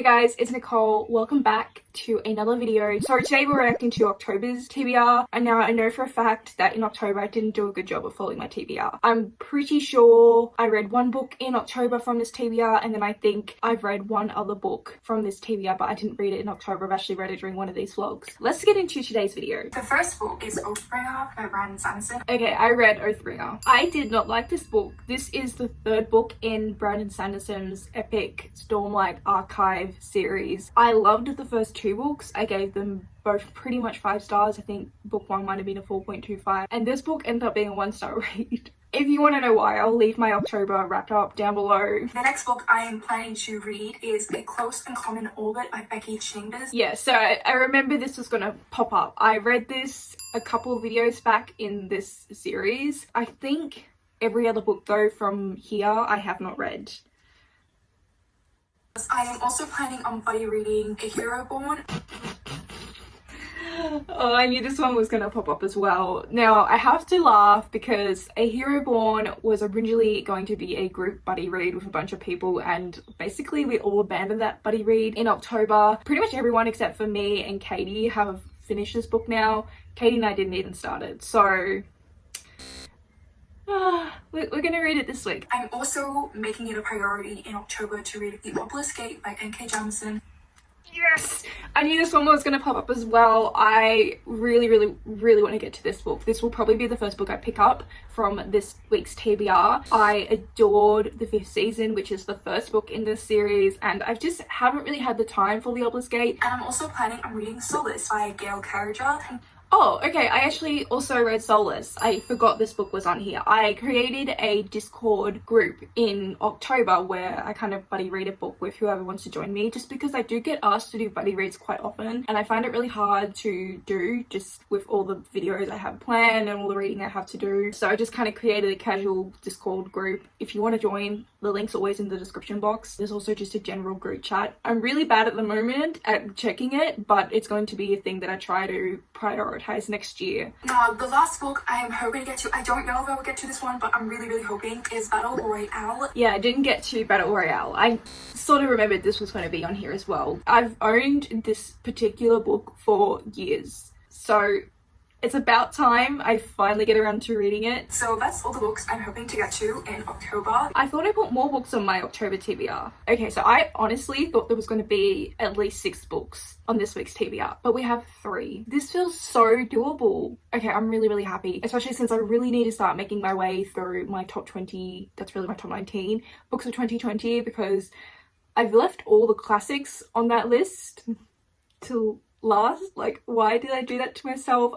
Hey guys, it's Nicole. Welcome back to another video. So today we're reacting to October's TBR, and now I know for a fact that in October I didn't do a good job of following my TBR. I'm pretty sure I read one book in October from this TBR, and then I think I've read one other book from this TBR, but I didn't read it in October. I've actually read it during one of these vlogs. Let's get into today's video. The first book is Oathbringer by Brandon Sanderson. Okay, I read Oathbringer. I did not like this book. This is the third book in Brandon Sanderson's epic Stormlight Archive series. I loved the first two books. I gave them both pretty much 5 stars. I think book 1 might have been a 4.25, and this book ended up being a 1-star read. If you want to know why, I'll leave my October wrapped up down below. The next book I am planning to read is A Close and Common Orbit by Becky Chambers. Yeah, so I remember this was going to pop up. I read this a couple of videos back in this series. I think every other book though from here I have not read. I am also planning on buddy reading A Hero Born. Oh, I knew this one was going to pop up as well. Now, I have to laugh because A Hero Born was originally going to be a group buddy read with a bunch of people, and basically we all abandoned that buddy read in October. Pretty much everyone except for me and Katie have finished this book now. Katie and I didn't even start it, so we're gonna read it this week. I'm also making it a priority in October to read The Obelisk Gate by N.K. Jemisin. Yes! I knew this one was going to pop up as well. I really want to get to this book. This will probably be the first book I pick up from this week's TBR. I adored the 5th season, which is the first book in this series, and I just haven't really had the time for The Obelisk Gate. And I'm also planning on reading Solace by Gail Carriger. Oh, okay, I actually also read Solace. I forgot this book was on here. I created a Discord group in October where I kind of buddy read a book with whoever wants to join me, just because I do get asked to do buddy reads quite often, and I find it really hard to do just with all the videos I have planned and all the reading I have to do. So I just kind of created a casual Discord group. If you want to join, the link's always in the description box. There's also just a general group chat. I'm really bad at the moment at checking it, but it's going to be a thing that I try to prioritize next year. Now, the last book I am hoping to get to, I don't know if I will get to this one, but I'm really hoping, is Battle Royale. Yeah, I didn't get to Battle Royale. I sort of remembered this was going to be on here as well. I've owned this particular book for years, so it's about time I finally get around to reading it. So that's all the books I'm hoping to get to in October. I thought I put more books on my October TBR. Okay, so I honestly thought there was going to be at least 6 books on this week's TBR, but we have 3. This feels so doable. Okay, I'm really happy, especially since I really need to start making my way through my top 20, that's really my top 19 books of 2020, because I've left all the classics on that list till last. Like, why did I do that to myself?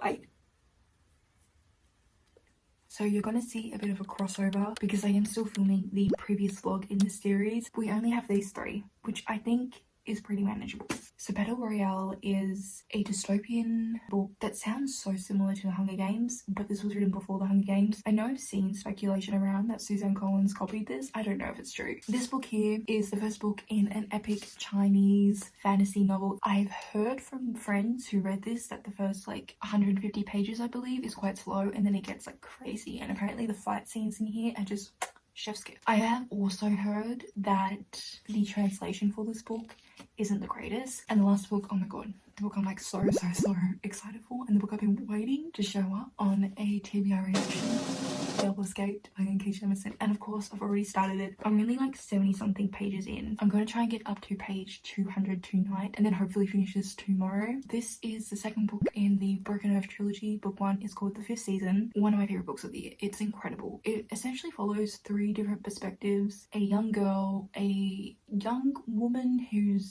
So you're gonna see a bit of a crossover because I am still filming the previous vlog in this series. We only have these 3, which I think is pretty manageable. So Battle Royale is a dystopian book that sounds so similar to The Hunger Games, but this was written before The Hunger Games. I know I've seen speculation around that Suzanne Collins copied this. I don't know if it's true. This book here is the first book in an epic Chinese fantasy novel. I've heard from friends who read this that the first like 150 pages, I believe, is quite slow, and then it gets like crazy, and apparently the fight scenes in here are just chef's kiss. I have also heard that the translation for this book isn't the greatest, and the last book, oh my god, the book I'm like so excited for, and the book I've been waiting to show up on a TBR reaction, The Obelisk Gate by N.K. Jemisin, and of course I've already started it. I'm really like 70 something pages in. I'm going to try and get up to page 200 tonight, and then hopefully finish this tomorrow. This is the second book in the Broken Earth trilogy. Book 1 is called The 5th Season, one of my favorite books of the year. It's incredible. It essentially follows 3 different perspectives: a young girl, a young woman who's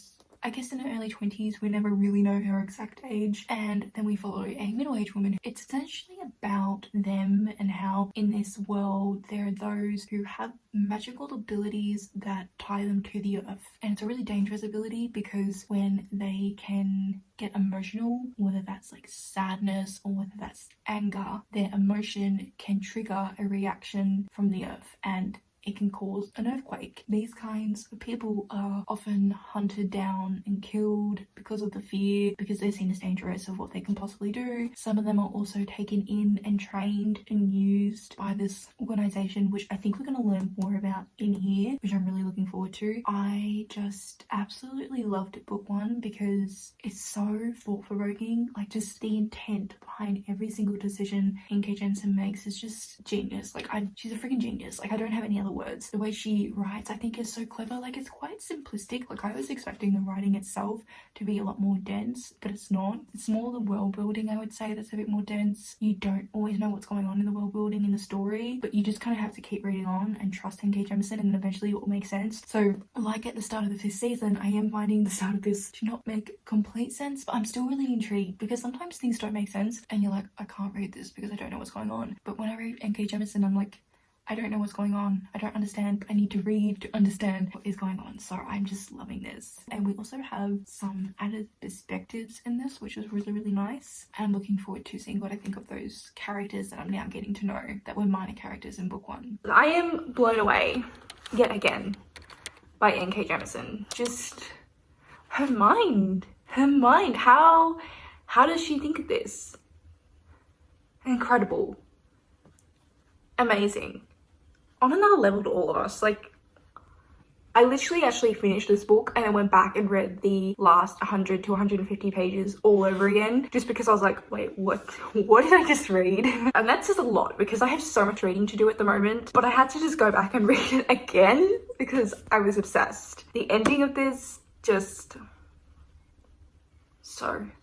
I guess in her early 20s, we never really know her exact age, and then we follow a middle-aged woman. It's essentially about them and how in this world there are those who have magical abilities that tie them to the earth, and it's a really dangerous ability because when they can get emotional, whether that's like sadness or whether that's anger, their emotion can trigger a reaction from the earth, and it can cause an earthquake. These kinds of people are often hunted down and killed because of the fear, because they're seen as dangerous of what they can possibly do. Some of them are also taken in and trained and used by this organization, which I think we're going to learn more about in here, which I'm really looking forward to. I just absolutely loved book one because it's so thought-provoking. Like, just the intent behind every single decision N.K. Jemisin makes is just genius. Like, she's a freaking genius. Like, I don't have any other words. The way she writes, I think, is so clever. Like, it's quite simplistic. Like, I was expecting the writing itself to be a lot more dense, but it's not. It's more the world building, I would say, that's a bit more dense. You don't always know what's going on in the world building in the story, but you just kind of have to keep reading on and trust N.K. Jemisin, and eventually it will make sense. So, like at the start of the 5th season, I am finding the start of this to not make complete sense, but I'm still really intrigued because sometimes things don't make sense and you're like, I can't read this because I don't know what's going on. But when I read N.K. Jemisin, I'm like, I don't know what's going on. I don't understand. I need to read to understand what is going on. So I'm just loving this. And we also have some added perspectives in this, which is really, really nice. And I'm looking forward to seeing what I think of those characters that I'm now getting to know that were minor characters in book one. I am blown away yet again by N.K. Jemisin. Just her mind. How does she think of this? Incredible. Amazing. On another level to all of us. Like, I literally actually finished this book and I went back and read the last 100 to 150 pages all over again, just because I was like, wait, what did I just read? And that says a lot because I have so much reading to do at the moment, but I had to just go back and read it again because I was obsessed. The ending of this, just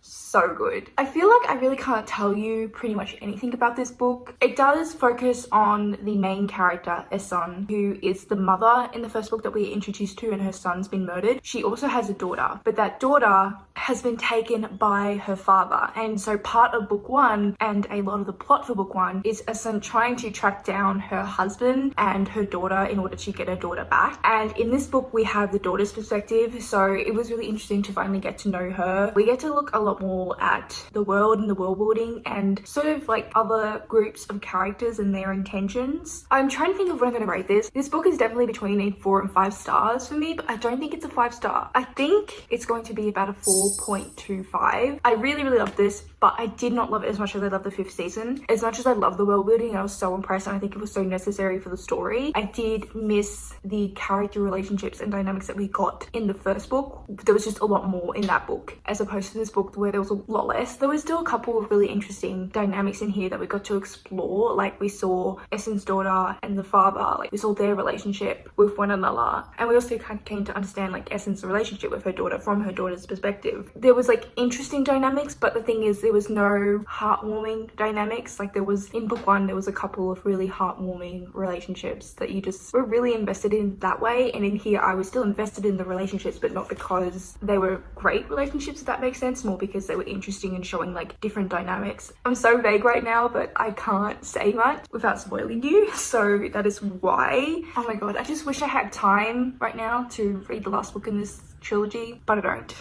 so good. I feel like I really can't tell you pretty much anything about this book. It does focus on the main character, Esun, who is the mother in the first book that we're introduced to, and her son's been murdered. She also has a daughter, but that daughter has been taken by her father. And so part of book one and a lot of the plot for book one is Esun trying to track down her husband and her daughter in order to get her daughter back. And in this book, we have the daughter's perspective. So it was really interesting to finally get to know her. We get to look a lot more at the world and the world building and sort of like other groups of characters and their intentions. I'm trying to think of what I'm going to rate this. This book is definitely between a 4 and 5 stars for me, but I don't think it's a 5-star. I think it's going to be about a 4.25. I really loved this, but I did not love it as much as I loved the 5th season. As much as I love the world building, I was so impressed and I think it was so necessary for the story. I did miss the character relationships and dynamics that we got in the first book. There was just a lot more in that book as opposed to this book where there was a lot less. There was still a couple of really interesting dynamics in here that we got to explore. Like, we saw Esun's daughter and the father, like we saw their relationship with one another, and we also kind of came to understand like Esun's relationship with her daughter from her daughter's perspective. There was like interesting dynamics, but the thing is there was no heartwarming dynamics. Like, there was in book one, there was a couple of really heartwarming relationships that you just were really invested in that way, and in here I was still invested in the relationships, but not because they were great relationships, if that makes sense, more because they were interesting and showing like different dynamics. I'm so vague right now, but I can't say much without spoiling you, so that is why. Oh my god, I just wish I had time right now to read the last book in this trilogy, but I don't.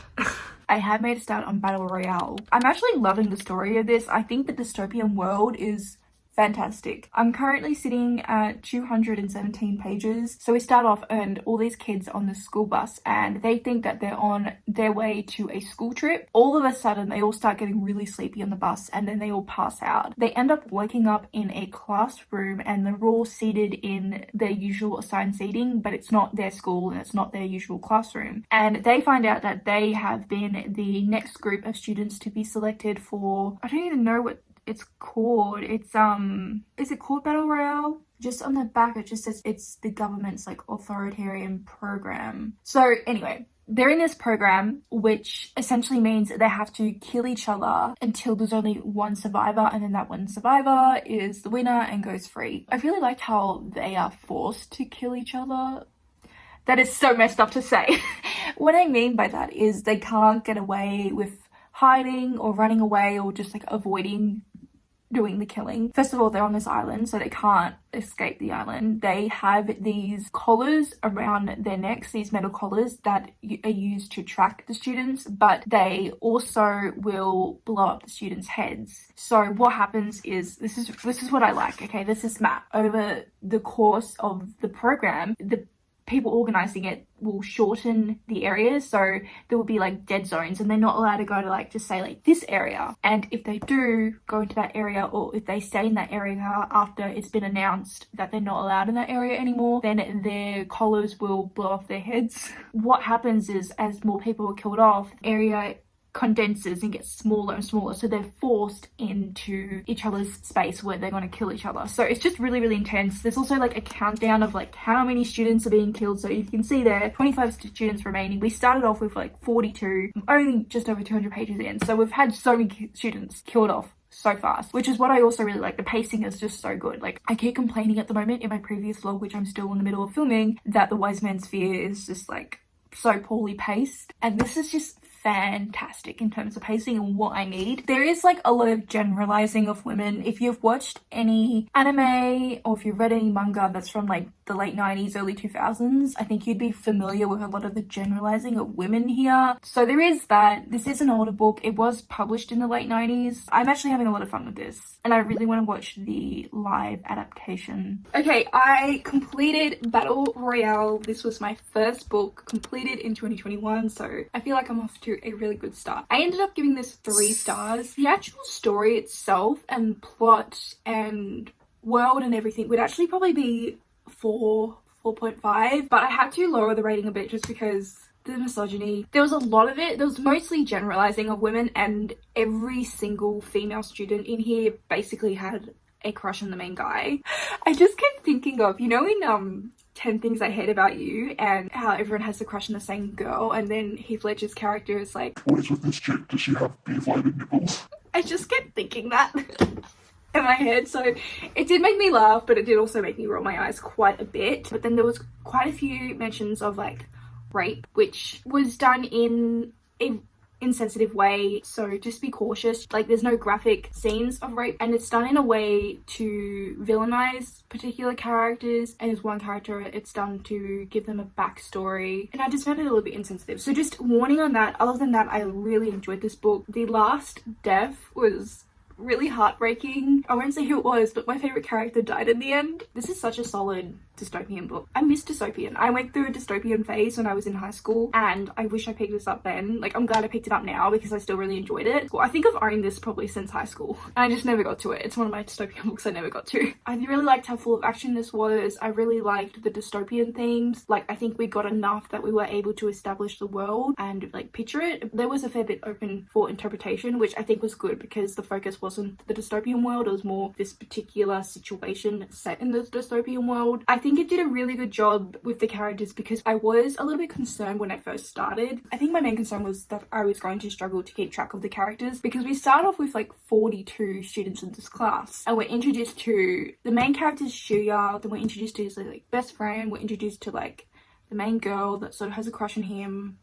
I have made a start on Battle Royale. I'm actually loving the story of this. I think the dystopian world is fantastic. I'm currently sitting at 217 pages. So we start off and all these kids on the school bus and they think that they're on their way to a school trip. All of a sudden they all start getting really sleepy on the bus and then they all pass out. They end up waking up in a classroom and they're all seated in their usual assigned seating, but it's not their school and it's not their usual classroom. And they find out that they have been the next group of students to be selected for, I don't even know what it's called. It's is it called Battle Royale? Just on the back it just says it's the government's like authoritarian program. So anyway, they're in this program, which essentially means they have to kill each other until there's only one survivor, and then that one survivor is the winner and goes free. I really like how they are forced to kill each other. That is so messed up to say. What I mean by that is they can't get away with hiding or running away or just like avoiding doing the killing. First of all, they're on this island, so they can't escape the island. They have these collars around their necks, these metal collars that are used to track the students, but they also will blow up the students' heads. So what happens is, this is what I like, okay? This is map. Over the course of the program, the people organizing it will shorten the areas, so there will be like dead zones, and they're not allowed to go to like, just say like this area. And if they do go into that area, or if they stay in that area after it's been announced that they're not allowed in that area anymore, then their collars will blow off their heads. What happens is, as more people are killed off, area condenses and gets smaller and smaller, so they're forced into each other's space where they're going to kill each other. So it's just really, really intense. There's also like a countdown of like how many students are being killed, so you can see there 25 students remaining. We started off with like 42, only just over 200 pages in, so we've had so many students killed off so fast, which is what I also really like. The pacing is just so good. Like, I keep complaining at the moment in my previous vlog, which I'm still in the middle of filming, that the Wise Man's Fear is just like so poorly paced, and this is just fantastic in terms of pacing and what I need. There is like a lot of generalizing of women. If you've watched any anime or if you've read any manga that's from like the late 90s, early 2000s, I think you'd be familiar with a lot of the generalizing of women here. So there is that. This is an older book. It was published in the late 90s. I'm actually having a lot of fun with this, and I really want to watch the live adaptation. Okay, I completed Battle Royale. This was my first book, completed in 2021, so I feel like I'm off to a really good start. I ended up giving this 3 stars. The actual story itself and plot and world and everything would actually probably be 4.5, but I had to lower the rating a bit just because the misogyny. There was a lot of it. There was mostly generalizing of women, and every single female student in here basically had a crush on the main guy. I just kept thinking of, you know, in 10 Things I Hate About You, and how everyone has a crush on the same girl, and then Heath Ledger's character is like, what is with this chick? Does she have beer-flavored nipples? I just kept thinking that in my head, so it did make me laugh, but it did also make me roll my eyes quite a bit. But then there was quite a few mentions of like rape, which was done in a insensitive way, so just be cautious. Like, there's no graphic scenes of rape, and it's done in a way to villainize particular characters, and as one character it's done to give them a backstory, and I just found it a little bit insensitive. So just warning on that. Other than that, I really enjoyed this book. The last death was really heartbreaking. I won't say who it was, but my favorite character died in the end. This is such a solid dystopian book. I miss dystopian. I went through a dystopian phase when I was in high school, and I wish I picked this up then. Like, I'm glad I picked it up now because I still really enjoyed it. Well, I think I've owned this probably since high school, and I just never got to it. It's one of my dystopian books I never got to. I really liked how full of action this was. I really liked the dystopian themes. Like, I think we got enough that we were able to establish the world and like picture it. There was a fair bit open for interpretation, which I think was good because the focus wasn't the dystopian world. It was more this particular situation set in the dystopian world. I think it did a really good job with the characters because I was a little bit concerned when I first started. I think my main concern was that I was going to struggle to keep track of the characters because we start off with like 42 students in this class, and we're introduced to the main character's Shuya, then we're introduced to his like best friend, we're introduced to like the main girl that sort of has a crush on him.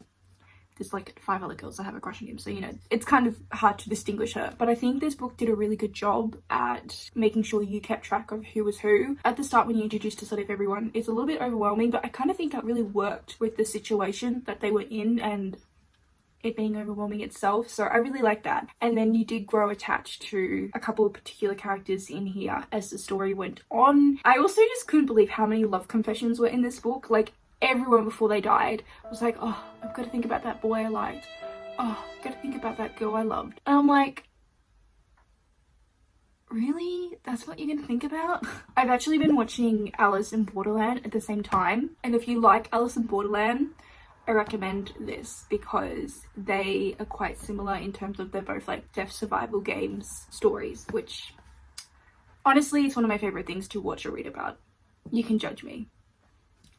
There's like 5 other girls that have a crush on him, so you know, it's kind of hard to distinguish her. But I think this book did a really good job at making sure you kept track of who was who. At the start, when you're introduced to sort of everyone, it's a little bit overwhelming, but I kind of think that really worked with the situation that they were in and it being overwhelming itself, so I really like that. And then you did grow attached to a couple of particular characters in here as the story went on. I also just couldn't believe how many love confessions were in this book. Like, everyone before they died was like, oh, I've got to think about that boy I liked. Oh, I've got to think about that girl I loved. And I'm like, really? That's what you're gonna think about? I've actually been watching Alice in Borderland at the same time, and if you like Alice in Borderland, I recommend this because they are quite similar in terms of they're both like death survival games stories, which honestly is one of my favorite things to watch or read about. You can judge me.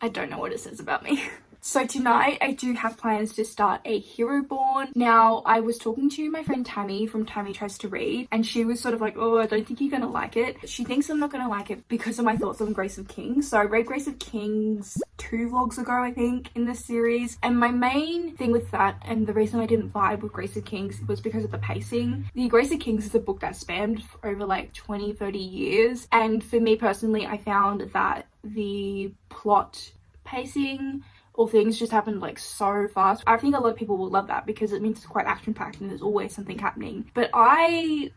I don't know what it says about me. So tonight I do have plans to start a hero born. Now, I was talking to my friend Tammie from Tammie Tries to Read, and she was sort of like, oh, I don't think you're gonna like it. She thinks I'm not gonna like it because of my thoughts on Grace of Kings. So I read Grace of Kings 2 vlogs ago, I think, in this series, and my main thing with that, and the reason I didn't vibe with Grace of Kings, was because of the pacing. The Grace of Kings is a book that spanned over like 20-30 years, and for me personally, I found that the plot pacing or things just happened like so fast. I think a lot of people will love that because it means it's quite action-packed and there's always something happening. But I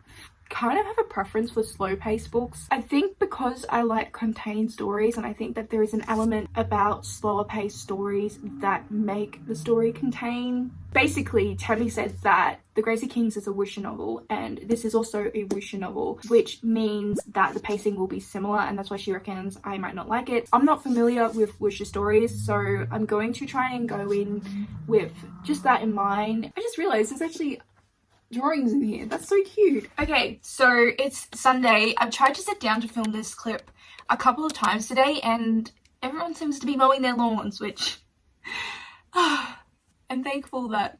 kind of have a preference for slow-paced books. I think because I like contained stories, and I think that there is an element about slower-paced stories that make the story contained. Basically, Tammie said that The Grace of Kings is a wuxia novel, and this is also a wuxia novel, which means that the pacing will be similar, and that's why she reckons I might not like it. I'm not familiar with wuxia stories, so I'm going to try and go in with just that in mind. I just realized there's actually drawings in here. That's so cute. Okay, so it's Sunday. I've tried to sit down to film this clip a couple of times today, and everyone seems to be mowing their lawns, which I'm thankful that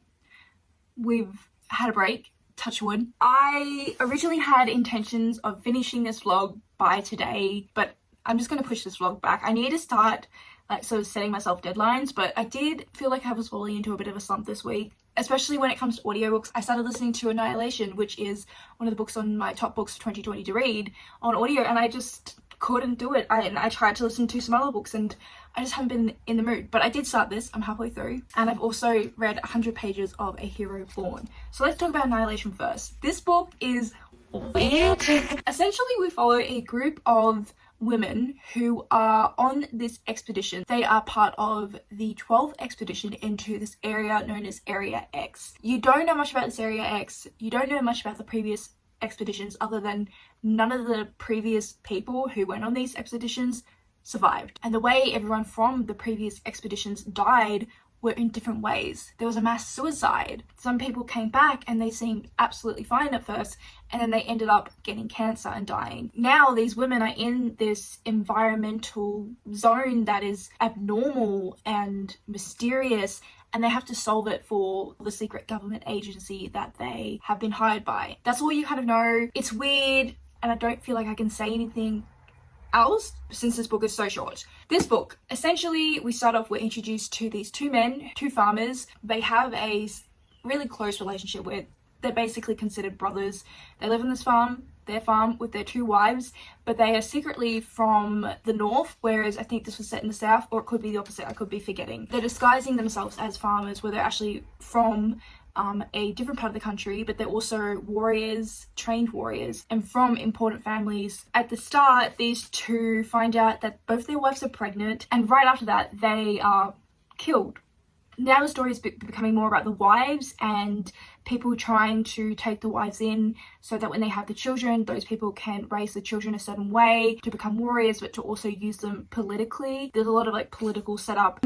we've had a break, touch wood. I originally had intentions of finishing this vlog by today, but I'm just going to push this vlog back. I need to start like sort of setting myself deadlines, but I did feel like I was falling into a bit of a slump this week, especially when it comes to audiobooks. I started listening to Annihilation, which is one of the books on my top books for 2020 to read on audio, and I just couldn't do it. I tried to listen to some other books and I just haven't been in the mood, but I did start this. I'm halfway through, and I've also read 100 pages of A Hero Born. So let's talk about Annihilation first. This book is weird. Essentially, we follow a group of women who are on this expedition. They are part of the 12th expedition into this area known as Area X. You don't know much about this Area X. You don't know much about the previous expeditions other than none of the previous people who went on these expeditions survived. And the way everyone from the previous expeditions died were in different ways. There was a mass suicide. Some people came back and they seemed absolutely fine at first, and then they ended up getting cancer and dying. Now these women are in this environmental zone that is abnormal and mysterious, and they have to solve it for the secret government agency that they have been hired by. That's all you kind of know. It's weird, and I don't feel like I can say anything else since this book is so short. This book, essentially, we start off, we're introduced to these two men, two farmers. They have a really close relationship with, they're basically considered brothers. They live on this farm, their farm, with their two wives, but they are secretly from the north, whereas I think this was set in the south, or it could be the opposite, I could be forgetting. They're disguising themselves as farmers where they're actually from a different part of the country, but they're also warriors, trained warriors, and from important families. At the start, these two find out that both their wives are pregnant, and right after that, they are killed. Now the story is becoming more about the wives and people trying to take the wives in so that when they have the children, those people can raise the children a certain way to become warriors, but to also use them politically. There's a lot of like political setup.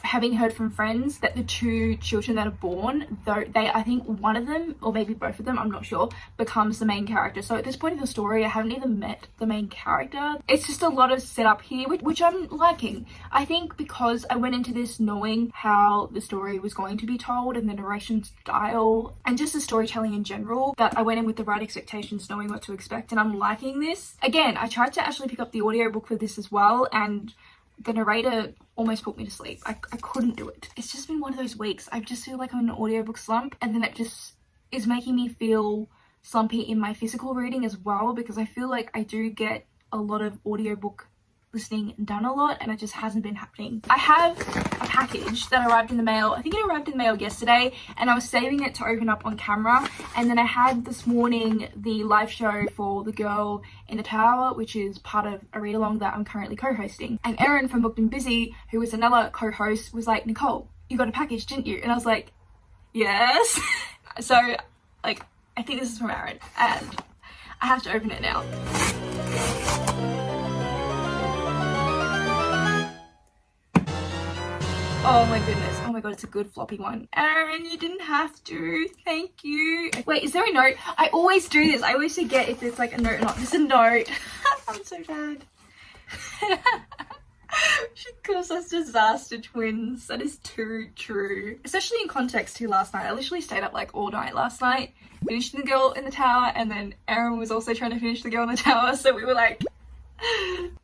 Having heard from friends that the two children that are born, though I think one of them, or maybe both of them, I'm not sure, becomes the main character. So at this point in the story, I haven't even met the main character. It's just a lot of setup here, which I'm liking. I think because I went into this knowing how the story was going to be told and the narration style and just the storytelling in general, that I went in with the right expectations, knowing what to expect, and I'm liking this. Again, I tried to actually pick up the audiobook for this as well, and the narrator almost put me to sleep. I couldn't do it. It's just been one of those weeks. I just feel like I'm in an audiobook slump, and then it just is making me feel slumpy in my physical reading as well, because I feel like I do get a lot of audiobook listening done a lot, and it just hasn't been happening. I have a package that arrived in the mail. I think it arrived in the mail yesterday, and I was saving it to open up on camera, and then I had this morning the live show for The Girl in the Tower, which is part of a read-along that I'm currently co-hosting, and Erin from Booked and Busy, who was another co-host, was like, Nicole, you got a package, didn't you? And I was like, yes. So like, I think this is from Erin, and I have to open it now. Oh my goodness. Oh my god, it's a good floppy one. Erin, you didn't have to. Thank you. Wait, is there a note? I always do this. I always forget if there's like a note or not. There's a note. I'm so bad. She calls us disaster twins. That is too true. Especially in context to last night. I literally stayed up like all night last night, finished the girl in the tower, and then Aaron was also trying to finish the girl in the tower, so we were like...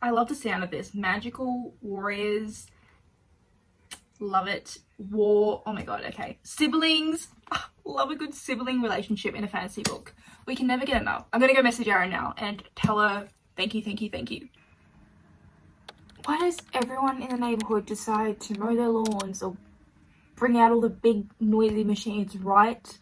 I love the sound of this. Magical warriors. Love it. War. Oh my god, okay. Siblings. Love a good sibling relationship in a fantasy book. We can never get enough. I'm gonna go message Aaron now and tell her thank you, thank you, thank you. Why does everyone in the neighborhood decide to mow their lawns or bring out all the big noisy machines right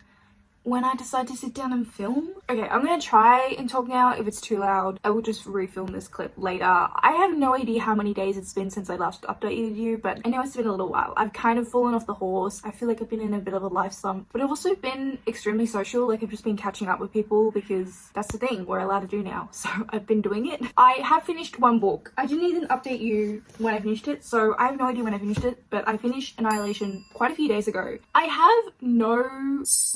when I decide to sit down and film? Okay, I'm gonna try and talk now. If it's too loud, I will just refilm this clip later. I have no idea how many days it's been since I last updated you, but I know it's been a little while. I've kind of fallen off the horse. I feel like I've been in a bit of a life slump, but I've also been extremely social. Like, I've just been catching up with people because that's the thing we're allowed to do now. So I've been doing it. I have finished one book. I didn't even update you when I finished it, so I have no idea when I finished it, but I finished Annihilation quite a few days ago. I have no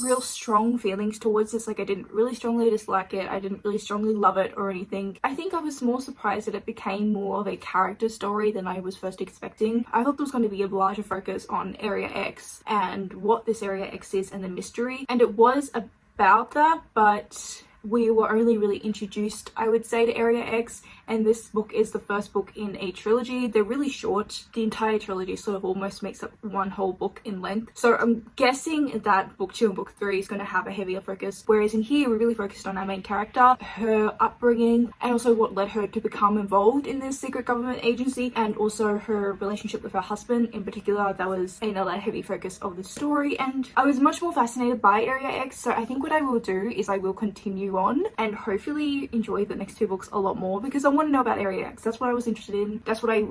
real strong feelings towards this. Like, I didn't really strongly dislike it, I didn't really strongly love it or anything. I think I was more surprised that it became more of a character story than I was first expecting. I thought there was going to be a larger focus on Area X and what this Area X is and the mystery, and it was about that, but we were only really introduced, I would say, to Area X, and this book is the first book in a trilogy. They're really short. The entire trilogy sort of almost makes up one whole book in length. So I'm guessing that book 2 and book 3 is going to have a heavier focus, whereas in here we're really focused on our main character, her upbringing, and also what led her to become involved in this secret government agency, and also her relationship with her husband in particular. That was another heavy focus of the story, and I was much more fascinated by Area X. So I think what I will do is I will continue on and hopefully enjoy the next 2 books a lot more, because I want to know about Area X. That's what I was interested in. That's what I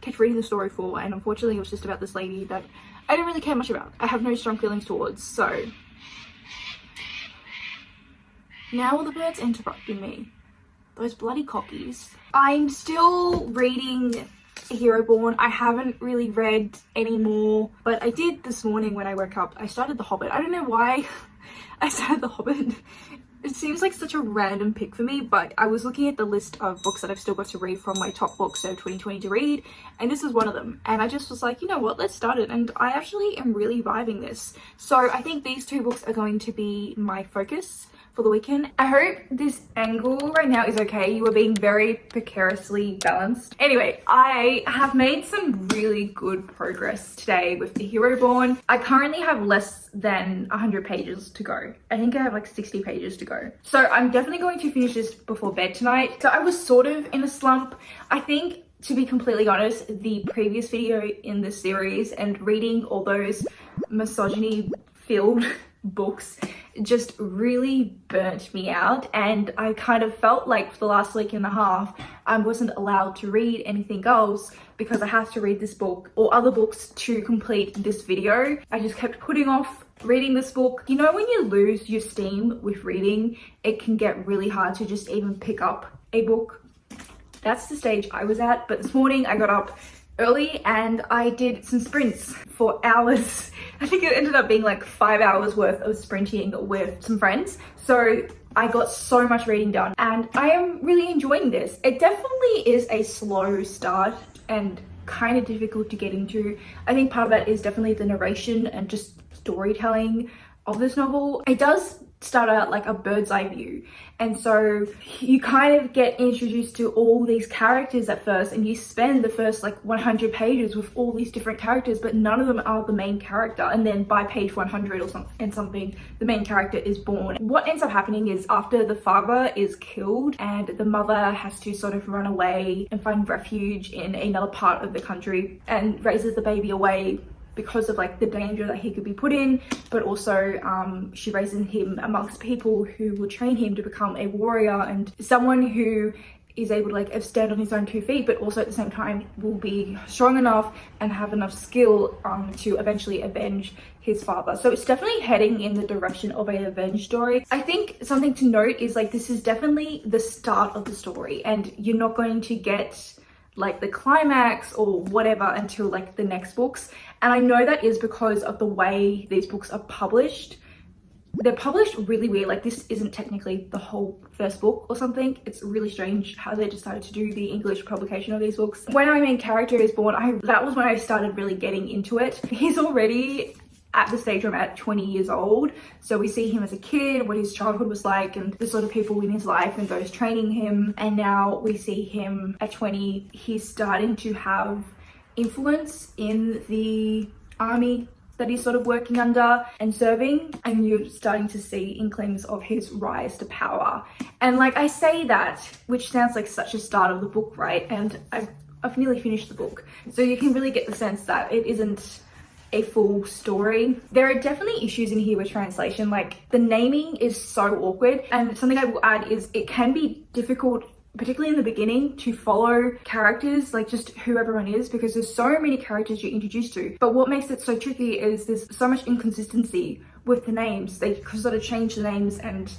kept reading the story for, and unfortunately it was just about this lady that I don't really care much about. I have no strong feelings towards. So now all the birds interrupting me. Those bloody cockies. I'm still reading Hero Born. I haven't really read any more, but I did this morning when I woke up. I started The Hobbit. I don't know why I started The Hobbit. It seems like such a random pick for me, but I was looking at the list of books that I've still got to read from my top books of 2020 to read, and this is one of them. And I just was like, you know what, let's start it. And I actually am really vibing this. So I think these 2 books are going to be my focus for the weekend. I hope this angle right now is okay. You are being very precariously balanced. Anyway, I have made some really good progress today with the Hero Born. I currently have less than 100 pages to go. I think I have like 60 pages to go. So I'm definitely going to finish this before bed tonight. So I was sort of in a slump. I think, to be completely honest, the previous video in this series and reading all those misogyny-filled books just really burnt me out, and I kind of felt like for the last week and a half I wasn't allowed to read anything else because I have to read this book or other books to complete this video. I just kept putting off reading this book. You know, when you lose your steam with reading, it can get really hard to just even pick up a book. That's the stage I was at. But this morning I got up early and I did some sprints for hours. I think it ended up being like 5 hours worth of sprinting with some friends. So I got so much reading done and I am really enjoying this. It definitely is a slow start and kind of difficult to get into. I think part of that is definitely the narration and just storytelling of this novel. It does start out like a bird's eye view, and so you kind of get introduced to all these characters at first, and you spend the first like 100 pages with all these different characters, but none of them are the main character. And then by page 100 or something, the main character is born. What ends up happening is after the father is killed and the mother has to sort of run away and find refuge in another part of the country and raises the baby away because of like the danger that he could be put in, but also she raises him amongst people who will train him to become a warrior and someone who is able to like stand on his own 2 feet, but also at the same time will be strong enough and have enough skill to eventually avenge his father. So it's definitely heading in the direction of a revenge story. I think something to note is like this is definitely the start of the story, and you're not going to get like the climax or whatever until like the next books. And I know that is because of the way these books are published. They're published really weird. Like, this isn't technically the whole first book or something. It's really strange how they decided to do the English publication of these books. When our main character is born, that was when I started really getting into it. He's already at the stage where I'm at 20 years old. So we see him as a kid, what his childhood was like, and the sort of people in his life and those training him. And now we see him at 20. He's starting to have influence in the army that he's sort of working under and serving, and you're starting to see inklings of his rise to power. And like, I say that, which sounds like such a start of the book, right? And I've nearly finished the book, so you can really get the sense that it isn't a full story. There are definitely issues in here with translation. Like, the naming is so awkward, and something I will add is it can be difficult, particularly in the beginning, to follow characters, like just who everyone is, because there's so many characters you're introduced to. But what makes it so tricky is there's so much inconsistency with the names. They sort of change the names and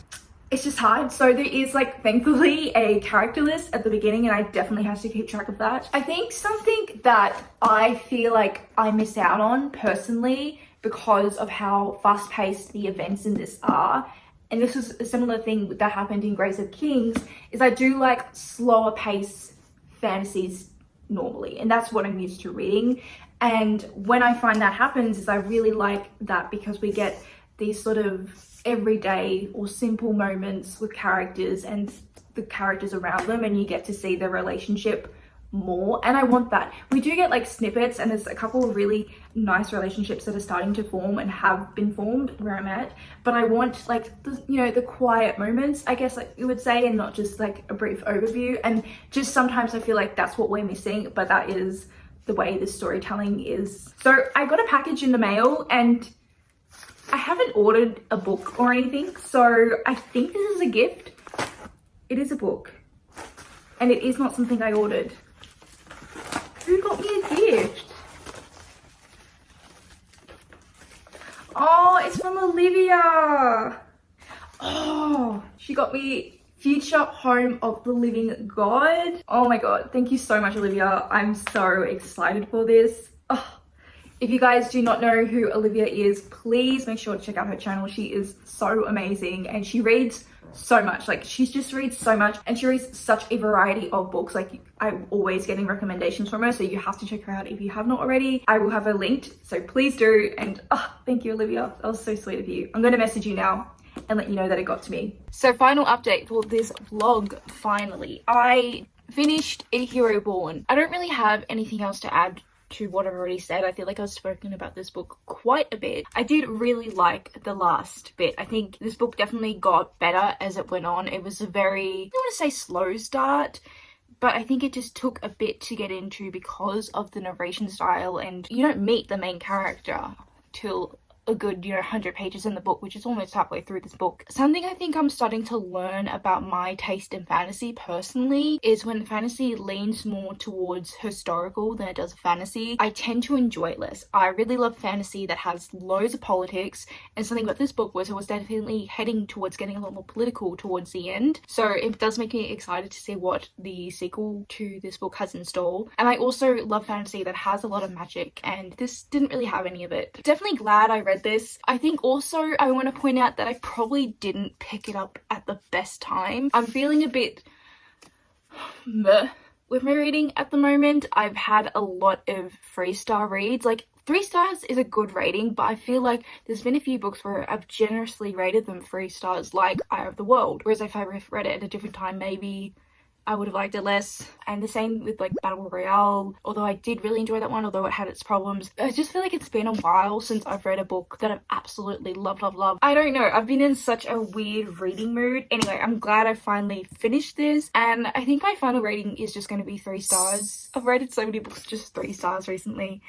it's just hard. So there is, like, thankfully a character list at the beginning, and I definitely have to keep track of that. I think something that I feel like I miss out on personally because of how fast-paced the events in this are, and this is a similar thing that happened in Grace of Kings, is I do like slower pace fantasies normally, and that's what I'm used to reading. And when I find that happens, is I really like that because we get these sort of everyday or simple moments with characters and the characters around them, and you get to see their relationship more, and I want that. We do get like snippets, and there's a couple of really nice relationships that are starting to form and have been formed where I'm at, but I want like the, you know, the quiet moments, I guess, like you would say, and not just like a brief overview. And just sometimes I feel like that's what we're missing, but that is the way the storytelling is. So I got a package in the mail, and I haven't ordered a book or anything, so I think this is a gift. It is a book, and it is not something I ordered. Who got me a gift? Oh, it's from Olivia. Oh, she got me Future Home of the Living God. Oh my god, thank you so much, Olivia. I'm so excited for this. Oh, if you guys do not know who Olivia is, please make sure to check out her channel. She is so amazing, and she reads so much. Like, she just reads so much, and she reads such a variety of books. Like, I'm always getting recommendations from her, so you have to check her out if you have not already. I will have her linked, so please do. And thank you, Olivia. That was so sweet of you. I'm going to message you now and let you know that it got to me. So, final update for this vlog. Finally, I finished A Hero Born. I don't really have anything else to add to what I've already said. I feel like I've spoken about this book quite a bit. I did really like the last bit. I think this book definitely got better as it went on. It was a very, I don't want to say slow start, but I think it just took a bit to get into because of the narration style, and you don't meet the main character till a good, 100 pages in the book, which is almost halfway through this book. Something I think I'm starting to learn about my taste in fantasy personally is when fantasy leans more towards historical than it does fantasy, I tend to enjoy it less. I really love fantasy that has loads of politics, and something about this book was it was definitely heading towards getting a lot more political towards the end. So it does make me excited to see what the sequel to this book has in store. And I also love fantasy that has a lot of magic, and this didn't really have any of it. Definitely glad I read this. I think also I want to point out that I probably didn't pick it up at the best time. I'm feeling a bit meh with my reading at the moment. I've had a lot of 3-star reads. Like, 3 stars is a good rating, but I feel like there's been a few books where I've generously rated them 3 stars, like Eye of the World, whereas if I read it at a different time, maybe I would have liked it less. And the same with like Battle Royale, although I did really enjoy that one, although it had its problems. I just feel like it's been a while since I've read a book that I've absolutely loved. I don't know, I've been in such a weird reading mood. Anyway, I'm glad I finally finished this, and I think my final rating is just going to be 3 stars. I've rated so many books just 3 stars recently,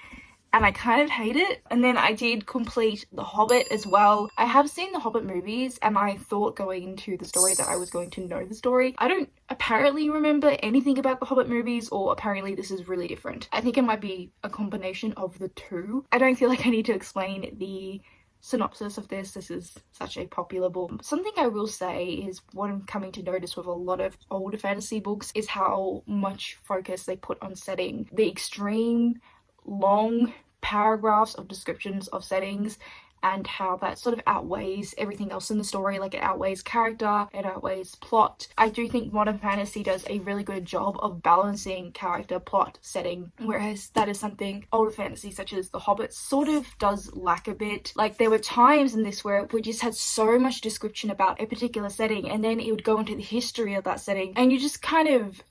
and I kind of hate it. And then I did complete The Hobbit as well. I have seen the Hobbit movies, and I thought going into the story that I was going to know the story. I don't apparently remember anything about the Hobbit movies, or apparently this is really different. I think it might be a combination of the two. I don't feel like I need to explain the synopsis of this. This is such a popular book. Something I will say is what I'm coming to notice with a lot of older fantasy books is how much focus they put on setting. The extreme long paragraphs of descriptions of settings and how that sort of outweighs everything else in the story. Like, it outweighs character, it outweighs plot. I do think modern fantasy does a really good job of balancing character, plot, setting, whereas that is something older fantasy such as The Hobbit sort of does lack a bit. Like, there were times in this where we just had so much description about a particular setting, and then it would go into the history of that setting, and you just kind of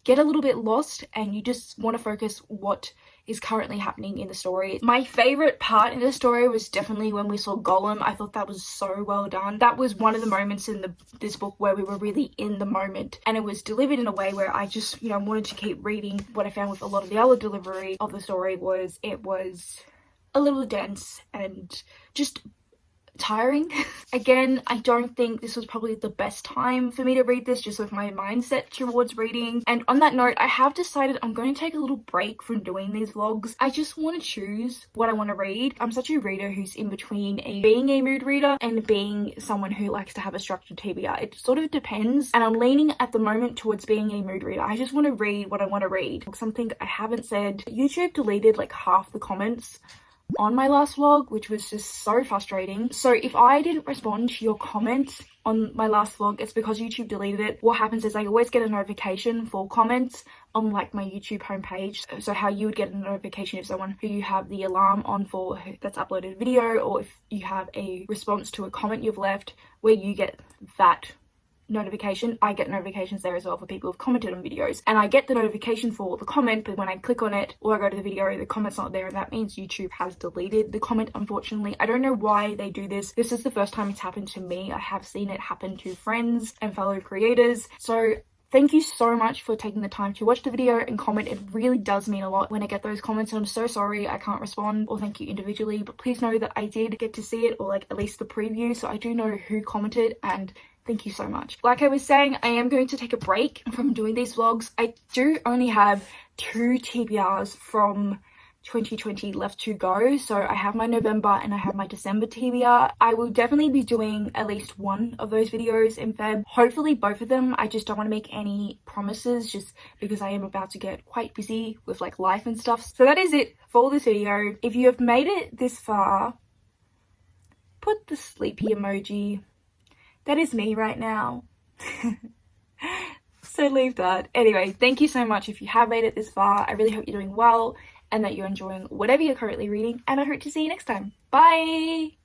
get a little bit lost and you just want to focus what is currently happening in the story. My favorite part in the story was definitely when we saw Gollum. I thought that was so well done. That was one of the moments in this book where we were really in the moment, and it was delivered in a way where I just, you know, wanted to keep reading. What I found with a lot of the other delivery of the story was it was a little dense and just tiring. Again, I don't think this was probably the best time for me to read this, just with my mindset towards reading. And on that note, I have decided I'm going to take a little break from doing these vlogs. I just want to choose what I want to read. I'm such a reader who's in between being a mood reader and being someone who likes to have a structured TBR. It sort of depends, and I'm leaning at the moment towards being a mood reader. I just want to read what I want to read. Something I haven't said, YouTube deleted like half the comments on my last vlog, which was just so frustrating. So if I didn't respond to your comments on my last vlog, it's because YouTube deleted it. What happens is I always get a notification for comments on like my YouTube homepage. So how you would get a notification if someone who you have the alarm on for that's uploaded a video, or if you have a response to a comment you've left where you get that notification, I get notifications there as well for people who've commented on videos, and I get the notification for the comment, but when I click on it or I go to the video, the comment's not there, and that means YouTube has deleted the comment. Unfortunately, I don't know why they do this. This is the first time it's happened to me. I have seen it happen to friends and fellow creators. So thank you so much for taking the time to watch the video and comment. It really does mean a lot when I get those comments, and I'm so sorry I can't respond or thank you individually, but please know that I did get to see it, or like at least the preview, so I do know who commented, and thank you so much. Like I was saying, I am going to take a break from doing these vlogs. I do only have 2 TBRs from 2020 left to go. So I have my November and I have my December TBR. I will definitely be doing at least one of those videos in Feb. Hopefully both of them. I just don't want to make any promises just because I am about to get quite busy with like life and stuff. So that is it for this video. If you have made it this far, put the sleepy emoji. That is me right now. So leave that. Anyway, thank you so much if you have made it this far. I really hope you're doing well and that you're enjoying whatever you're currently reading, and I hope to see you next time. Bye!